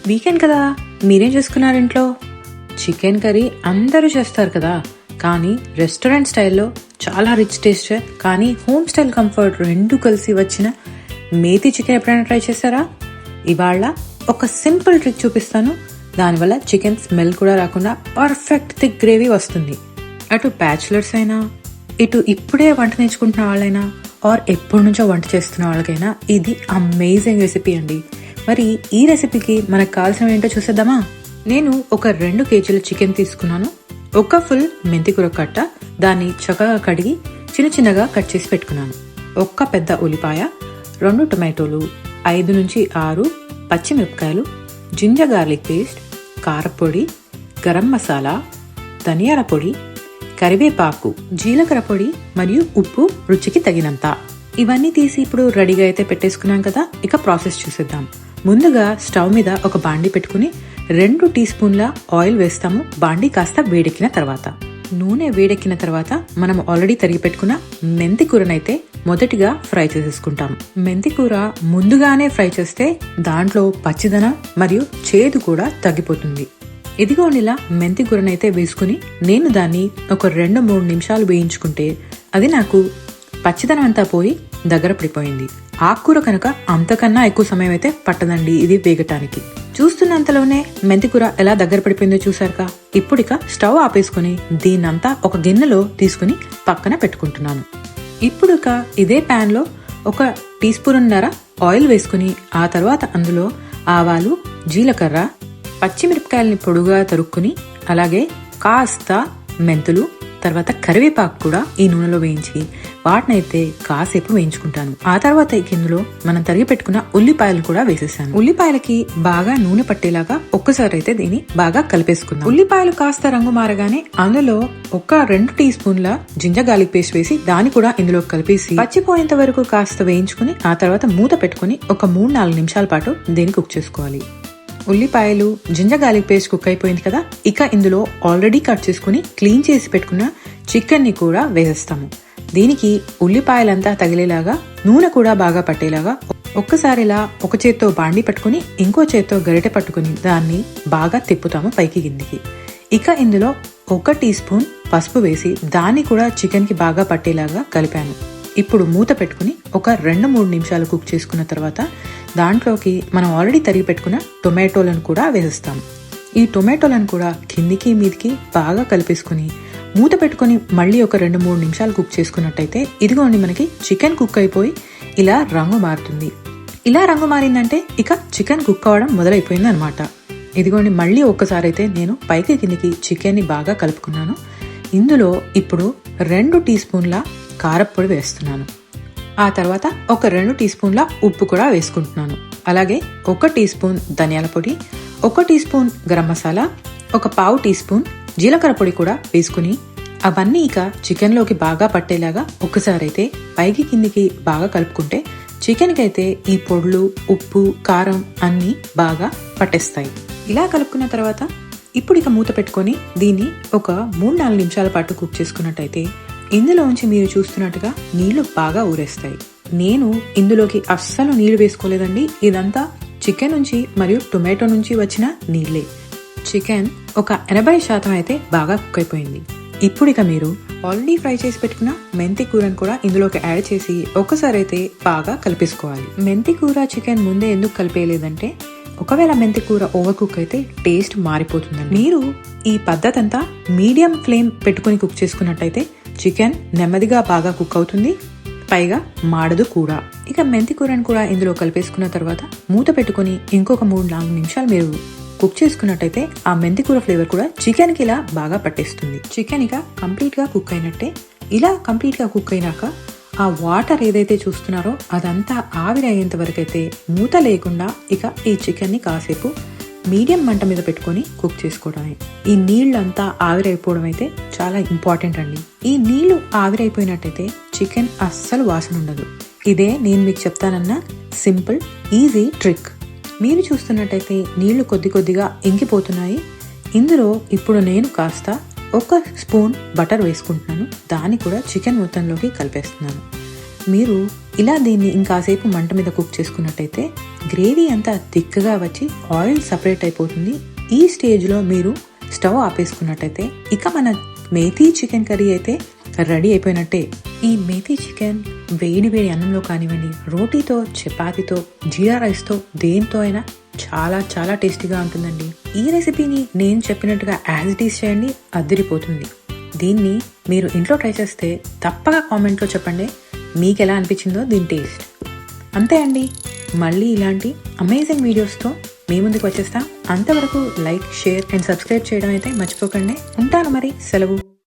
Weekend కదా, మీరేం చేసుకున్నారు ఇంట్లో? చికెన్ కర్రీ అందరూ చేస్తారు కదా, కానీ రెస్టారెంట్ స్టైల్లో చాలా రిచ్ టేస్ట్ కానీ హోమ్ స్టైల్ కంఫర్ట్ రెండు కలిసి వచ్చిన మేతి చికెన్ ఎప్పుడైనా ట్రై చేశారా? ఇవాళ ఒక సింపుల్ ట్రిక్ చూపిస్తాను. దానివల్ల చికెన్ స్మెల్ కూడా రాకుండా పర్ఫెక్ట్ థిక్ గ్రేవీ వస్తుంది. అటు బ్యాచులర్స్ అయినా, ఇటు ఇప్పుడే వంట నేర్చుకుంటున్న వాళ్ళైనా, ఆర్ ఎప్పటి నుంచో వంట చేస్తున్న వాళ్ళకైనా ఇది అమేజింగ్ రెసిపీ అండి. మరి ఈ రెసిపీకి మనకు కావాల్సినవి ఏంటో చూసేద్దామా? నేను ఒక 2 కేజీల చికెన్ తీసుకున్నాను. ఒక ఫుల్ మెంతికూర కట్ట, దాన్ని చక్కగా కడిగి చిన్న చిన్నగా కట్ చేసి పెట్టుకున్నాను. ఒక్క పెద్ద ఉల్లిపాయ, 2 టొమాటోలు, 5 నుంచి 6 పచ్చిమిరపకాయలు, జింజర్ గార్లిక్ పేస్ట్, కారపొడి, గరం మసాలా, ధనియాల పొడి, కరివేపాకు, జీలకర్ర పొడి మరియు ఉప్పు రుచికి తగినంత. ఇవన్నీ తీసి ఇప్పుడు రెడీగా అయితే పెట్టేసుకున్నాం కదా. ఇక ప్రాసెస్ చూసేద్దాం. ముందుగా స్టవ్ మీద ఒక బాండి పెట్టుకుని 2 టీ స్పూన్ల ఆయిల్ వేస్తాము. బాండి కాస్త వేడెక్కిన తర్వాత, నూనె వేడెక్కిన తర్వాత మనం ఆల్రెడీ తరిగి పెట్టుకున్న మెంతి కూరనైతే మొదటిగా ఫ్రై చేసేసుకుంటాం. మెంతి కూర ముందుగానే ఫ్రై చేస్తే దాంట్లో పచ్చిదనం మరియు చేదు కూడా తగ్గిపోతుంది. ఇదిగోనిలా మెంతి కూరనైతే వేసుకుని నేను దాన్ని ఒక 2-3 నిమిషాలు వేయించుకుంటే అది నాకు పచ్చిదనం అంతా పోయి దగ్గర పడిపోయింది. ఆకుకూర కనుక అంతకన్నా ఎక్కువ సమయం అయితే పట్టదండి ఇది వేగటానికి. చూస్తున్నంతలోనే మెంతికూర ఎలా దగ్గర పడిపోయిందో చూసారుగా. ఇప్పుడిక స్టవ్ ఆపేసుకుని దీన్నంతా ఒక గిన్నెలో తీసుకుని పక్కన పెట్టుకుంటున్నాను. ఇప్పుడిక ఇదే ప్యాన్ లో 1 టీ స్పూన్నర ఆయిల్ వేసుకుని ఆ తర్వాత అందులో ఆవాలు, జీలకర్ర, పచ్చిమిరపకాయలని పొడుగా తరుక్కుని, అలాగే కాస్త మెంతులు, తర్వాత కరివేపాకు కూడా ఈ నూనెలో వేయించి వాటినైతే కాసేపు వేయించుకుంటాను. ఆ తర్వాత ఇందులో మనం తరిగి పెట్టుకున్న ఉల్లిపాయలు కూడా వేసేసాను. ఉల్లిపాయలకి బాగా నూనె పట్టేలాగా ఒక్కసారి అయితే దీన్ని బాగా కలిపేసుకుందాం. ఉల్లిపాయలు కాస్త రంగు మారగానే అందులో ఒక 2 టీ స్పూన్ల జింజర్ గార్లిక్ పేస్ట్ వేసి దాన్ని కూడా ఇందులో కలిపేసి పచ్చిపోయేంత వరకు కాస్త వేయించుకుని ఆ తర్వాత మూత పెట్టుకుని ఒక 3-4 నిమిషాల పాటు దీన్ని కుక్ చేసుకోవాలి. ఉల్లిపాయలు, జింజర్ గార్లిక్ పేస్ట్ కుక్ అయిపోయింది కదా. ఇక ఇందులో ఆల్రెడీ కట్ చేసుకుని క్లీన్ చేసి పెట్టుకున్న చికెన్ ని కూడా వేసేస్తాము. దీనికి ఉల్లిపాయలంతా తగిలేలాగా, నూనె కూడా బాగా పట్టేలాగా ఒక్కసారి ఇలా ఒక చేత్తో బాండి పట్టుకుని ఇంకో చేత్తో గరిటె పట్టుకుని దాన్ని బాగా తిప్పుతాము పైకి కిందికి. ఇక ఇందులో 1 టీ స్పూన్ పసుపు వేసి దాన్ని కూడా చికెన్ కి బాగా పట్టేలాగా కలిపాను. ఇప్పుడు మూత పెట్టుకుని ఒక 2-3 నిమిషాలు కుక్ చేసుకున్న తర్వాత దాంట్లోకి మనం ఆల్రెడీ తరిగి పెట్టుకున్న టొమాటోలను కూడా వేసేస్తాం. ఈ టొమాటోలను కూడా కిందికి మీదికి బాగా కలిపేసుకుని మూత పెట్టుకుని మళ్ళీ ఒక 2-3 నిమిషాలు కుక్ చేసుకున్నట్టయితే ఇదిగోండి మనకి చికెన్ కుక్ అయిపోయి ఇలా రంగు మారుతుంది. ఇలా రంగు మారిందంటే ఇక చికెన్ కుక్ అవడం మొదలైపోయింది అనమాట. ఇదిగోండి మళ్ళీ ఒక్కసారి అయితే నేను పైకి కిందికి చికెన్ ని బాగా కలుపుకున్నాను. ఇందులో ఇప్పుడు 2 టీ స్పూన్ల కారపొడి వేస్తున్నాను. ఆ తర్వాత ఒక 2 టీ స్పూన్ల ఉప్పు కూడా వేసుకుంటున్నాను. అలాగే 1 టీ స్పూన్ ధనియాల పొడి, 1 టీ స్పూన్ గరం మసాలా, ఒక పావు టీ స్పూన్ జీలకర్ర పొడి కూడా వేసుకుని అవన్నీ ఇక చికెన్ లోకి బాగా పట్టేలాగా ఒక్కసారి అయితే పైకి కిందికి బాగా కలుపుకుంటే చికెన్ కి అయితే ఈ పొడులు, ఉప్పు, కారం అన్ని బాగా పట్టేస్తాయి. ఇలా కలుపుకున్న తర్వాత ఇప్పుడు ఇక మూత పెట్టుకొని దీన్ని ఒక 3-4 నిమిషాల పాటు కుక్ చేసుకున్నట్టయితే ఇందులోంచి మీరు చూస్తున్నట్టుగా నీళ్లు బాగా ఊరేస్తాయి. నేను ఇందులోకి అస్సలు నీళ్లు వేసుకోలేదండి. ఇదంతా చికెన్ నుంచి మరియు టొమాటో నుంచి వచ్చిన నీళ్లే. చికెన్ ఒక 80% అయితే బాగా కుక్ అయిపోయింది. ఇప్పుడు ఇక మీరు ఆల్రెడీ ఫ్రై చేసి పెట్టుకున్న మెంతి కూరను కూడా ఇందులోకి యాడ్ చేసి ఒక్కసారి అయితే బాగా కలిపేసుకోవాలి. మెంతి కూర చికెన్ ముందే ఎందుకు కలిపేయలేదంటే ఒకవేళ మెంతి కూర ఓవర్ కుక్ అయితే టేస్ట్ మారిపోతుందండి. మీరు ఈ పద్ధతి అంతా మీడియం ఫ్లేమ్ పెట్టుకుని కుక్ చేసుకున్నట్టయితే చికెన్ నెమ్మదిగా బాగా కుక్ అవుతుంది, పైగా మాడదు కూడా. ఇక మెంతి కూరను కూడా ఇందులో కలిపేసుకున్న తర్వాత మూత పెట్టుకుని ఇంకొక 3-4 నిమిషాలు మీరు కుక్ చేసుకున్నట్టయితే ఆ మెంతి కూర ఫ్లేవర్ కూడా చికెన్ కి ఇలా బాగా పట్టేస్తుంది. చికెన్ ఇక కంప్లీట్ గా కుక్ అయినట్టే. ఇలా కంప్లీట్ గా కుక్ అయినాక ఆ వాటర్ ఏదైతే చూస్తున్నారో అదంతా ఆవిరి అయ్యేంత వరకు అయితే మూత లేకుండా ఇక ఈ చికెన్ ని కాసేపు మీడియం మంట మీద పెట్టుకుని కుక్ చేసుకోవడమే. ఈ నీళ్లంతా ఆవిరైపోవడం అయితే చాలా ఇంపార్టెంట్ అండి. ఈ నీళ్లు ఆవిరైపోయినట్టయితే చికెన్ అస్సలు వాసన ఉండదు. ఇదే నేను మీకు చెప్తానన్న సింపుల్ ఈజీ ట్రిక్. మీరు చూస్తున్నట్టయితే నీళ్లు కొద్ది కొద్దిగా ఇంకిపోతున్నాయి. ఇందులో ఇప్పుడు నేను కాస్త 1 స్పూన్ బటర్ వేసుకుంటున్నాను. దాన్ని కూడా చికెన్ మొత్తంలోకి కలిపేస్తున్నాను. మీరు ఇలా దీన్ని ఇంకాసేపు మంట మీద కుక్ చేసుకున్నట్టయితే గ్రేవీ అంతా థిక్గా వచ్చి ఆయిల్ సపరేట్ అయిపోతుంది. ఈ స్టేజ్లో మీరు స్టవ్ ఆపేసుకున్నట్టయితే ఇక మన మేథీ చికెన్ కర్రీ అయితే రెడీ అయిపోయినట్టే. ఈ మేథీ చికెన్ వేడి వేడి అన్నంలో కానివ్వండి, రోటీతో, చపాతీతో, జీరా రైస్తో, దేంతో అయినా చాలా చాలా టేస్టీగా ఉంటుందండి. ఈ రెసిపీని నేను చెప్పినట్టుగా యాజ్ ఇట్ ఈస్ చేయండి, అదిరిపోతుంది. దీన్ని మీరు ఇంట్లో ట్రై చేస్తే తప్పగా కామెంట్లో చెప్పండి మీకు ఎలా అనిపించిందో దీని టేస్ట్. అంతే అండి, మళ్ళీ ఇలాంటి అమేజింగ్ వీడియోస్తో మీ ముందుకు వచ్చేస్తాం. అంతవరకు లైక్, షేర్ అండ్ సబ్స్క్రైబ్ చేయడం అయితే మర్చిపోకండి. ఉంటాను మరి, సెలవు.